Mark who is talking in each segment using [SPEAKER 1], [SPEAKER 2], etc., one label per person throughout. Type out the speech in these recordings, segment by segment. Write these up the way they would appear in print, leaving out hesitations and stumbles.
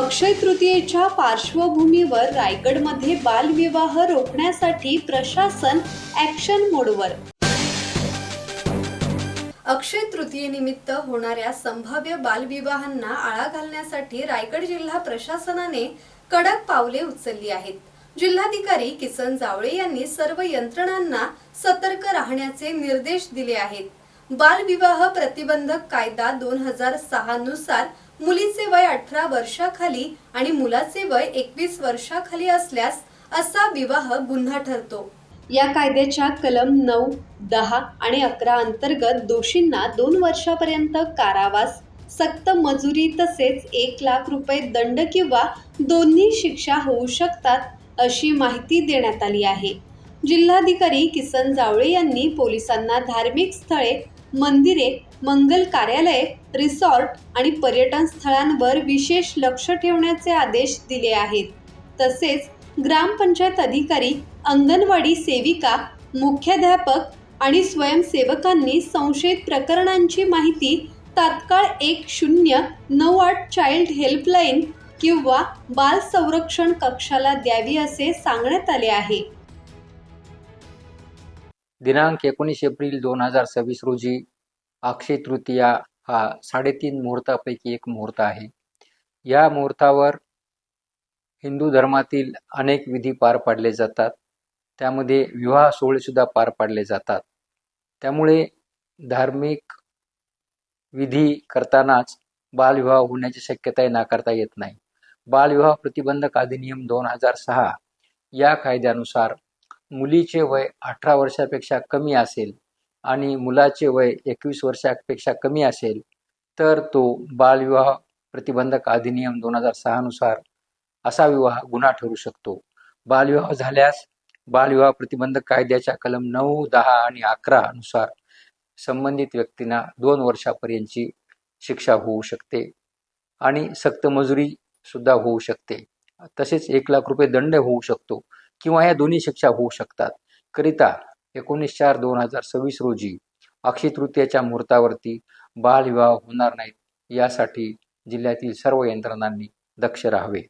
[SPEAKER 1] अक्षय तृतीयेच्या पार्श्वभूमीवर रायगडमध्ये बालविवाह रोखण्यासाठी प्रशासन ॲक्शन मोडवर। अक्षय तृतीयेनिमित्त होणाऱ्या संभाव्य बालविवाहांना आळा घालण्यासाठी रायगड जिल्हा प्रशासनाने कडक पावले उचलली आहेत। जिल्हाधिकारी किसन जावळे यांनी सर्व यंत्रणांना सतर्क राहण्याचे निर्देश दिले आहेत। बालविवाह प्रतिबंधक कायदा 2006 नुसार मुलीचे वय 18 वर्षाखाली आणि मुलाचे वय 21 वर्षाखाली असल्यास असा विवाह गुन्हा ठरतो। या कायद्याच्या कलम 9, 10 आणि 11 अंतर्गत दोषींना 2 वर्षापर्यंत कारावास, सक्त मजुरी तसेच 1 लाख रुपये दंड किंवा दोन्ही शिक्षा होऊ शकतात, अशी माहिती देण्यात आली आहे। जिल्हाधिकारी किसन जावळे यांनी पोलिसांना धार्मिक स्थळे, मंदिरे, मंगल कार्यालये, रिसॉर्ट आणि पर्यटन स्थळांवर विशेष लक्ष ठेवण्याचे आदेश दिले आहेत। तसेच ग्रामपंचायत अधिकारी, अंगणवाडी सेविका, मुख्याध्यापक आणि स्वयंसेवकांनी संशयित प्रकरणांची माहिती तात्काळ 1098 चाइल्ड हेल्पलाईन किंवा बाल संरक्षण कक्षाला द्यावी असे सांगण्यात आले आहे।
[SPEAKER 2] दिनांक 19 एप्रिल 2026 रोजी अक्षय तृतीया हा 3.5 मुहूर्तापैकी एक मुहूर्त आहे। या मुहूर्तावर हिंदू धर्मातील अनेक विधी पार पाडले जातात, त्यामध्ये विवाह सोहळे सुद्धा पार पाडले जातात। त्यामुळे धार्मिक विधी करतानाच बालविवाह होण्याची शक्यता नाकारता येत नाही। बालविवाह प्रतिबंधक अधिनियम 2006 या कायद्यानुसार मुलीचे वय 18 वर्षापेक्षा कमी असेल आणि मुलाचे वय 21 वर्षापेक्षा कमी असेल तर तो बालविवाह प्रतिबंधक अधिनियम 2006 नुसार असा विवाह गुन्हा ठरू शकतो। बालविवाह झाल्यास बालविवाह प्रतिबंधक कायद्याच्या कलम 9, 10 आणि 11 नुसार संबंधित व्यक्तींना 2 वर्षापर्यंतची शिक्षा होऊ शकते आणि सक्त मजुरी सुद्धा होऊ शकते। तसेच 1 लाख रुपये दंड होऊ शकतो किंवा या दोन्ही शिक्षा होऊ शकतात। करिता 19/4/2026 रोजी अक्षय तृतीयाच्या मुहूर्तावरती बालविवाह होणार नाहीत यासाठी जिल्ह्यातील सर्व यंत्रणांनी दक्ष राहावे।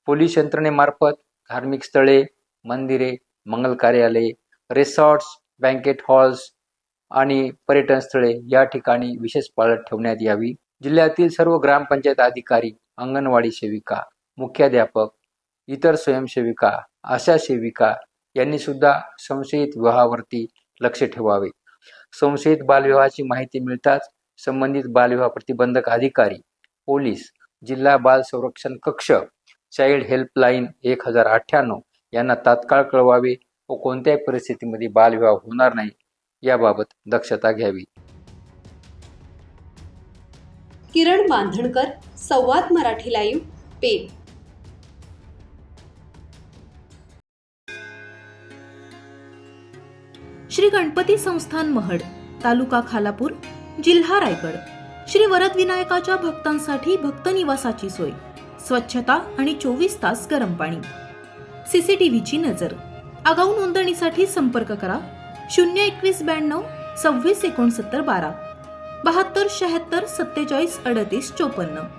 [SPEAKER 2] पोलीस यंत्रणेमार्फत धार्मिक स्थळे, मंदिरे, मंगल कार्यालये, रिसॉर्ट्स, बँकेट हॉल्स आणि पर्यटन स्थळे या ठिकाणी विशेष पाळत ठेवण्यात यावी। जिल्ह्यातील सर्व ग्रामपंचायत अधिकारी, अंगणवाडी सेविका, मुख्याध्यापक, इतर स्वयंसेविका, आशा सेविका यांनी सुद्धा संशयित विवाहावरती लक्ष ठेवावे। संशयित बालविवाहाची माहिती मिळताच संबंधित बालविवाह प्रतिबंधक अधिकारी, पोलीस, जिल्हा बाल संरक्षण कक्ष, चाइल्ड हेल्पलाईन 1098 यांना तात्काळ कळवावे व कोणत्याही परिस्थितीमध्ये बालविवाह होणार नाही याबाबत दक्षता घ्यावी।
[SPEAKER 1] किरण बांधणकर, संवाद मराठी लाईव्ह, पेन।
[SPEAKER 3] श्री गणपती संस्थान महड, तालुका खालापूर, जिल्हा रायगड। श्री वरदविनायकाच्या भक्तांसाठी भक्त निवासाची सोय, स्वच्छता आणि 24 तास गरम पाणी, सीसीटीव्हीची नजर। आगाऊ नोंदणीसाठी संपर्क करा 02192 26 69 12 72 76 47 38 54।